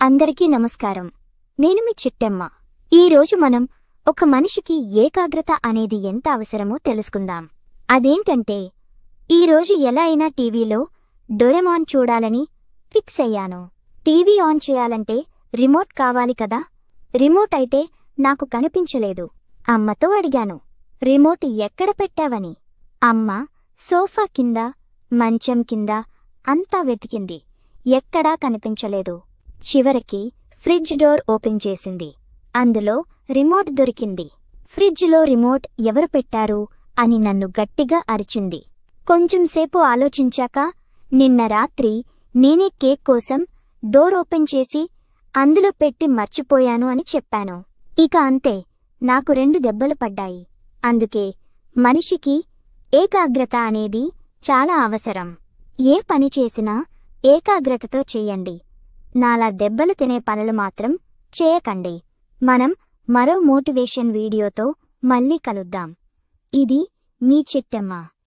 అందరికీ నమస్కారం. నేను మీ చిట్టెమ్మ. ఈరోజు మనం ఒక మనిషికి ఏకాగ్రత అనేది ఎంత అవసరమో తెలుసుకుందాం. అదేంటంటే, ఈరోజు ఎలా అయినా టీవీలో డోరెమాన్ చూడాలని ఫిక్స్ అయ్యాను. టీవీ ఆన్ చేయాలంటే రిమోట్ కావాలి కదా. రిమోట్ అయితే నాకు కనిపించలేదు. అమ్మతో అడిగాను, రిమోట్ ఎక్కడ పెట్టావని. అమ్మ సోఫా కింద, మంచం కింద అంతా వెతికింది. ఎక్కడా కనిపించలేదు. చివరికి ఫ్రిడ్జ్ డోర్ ఓపెన్ చేసింది. అందులో రిమోట్ దొరికింది. ఫ్రిడ్జ్లో రిమోట్ ఎవరు పెట్టారు అని నన్ను గట్టిగా అరిచింది. కొంచెంసేపు ఆలోచించాక, నిన్న రాత్రి నేనే కేక్ కోసం డోర్ ఓపెన్ చేసి అందులో పెట్టి మర్చిపోయాను అని చెప్పాను. ఇక అంతే, నాకు 2 దెబ్బలు పడ్డాయి. అందుకే మనిషికి ఏకాగ్రత అనేది చాలా అవసరం. ఏ పని చేసినా ఏకాగ్రతతో చెయ్యండి. నాలా దెబ్బలు తినే పనులు మాత్రం చేయకండి. మనం మరో మోటివేషన్ వీడియోతో మళ్ళీ కలుద్దాం. ఇది మీ చిట్టెమ్మ.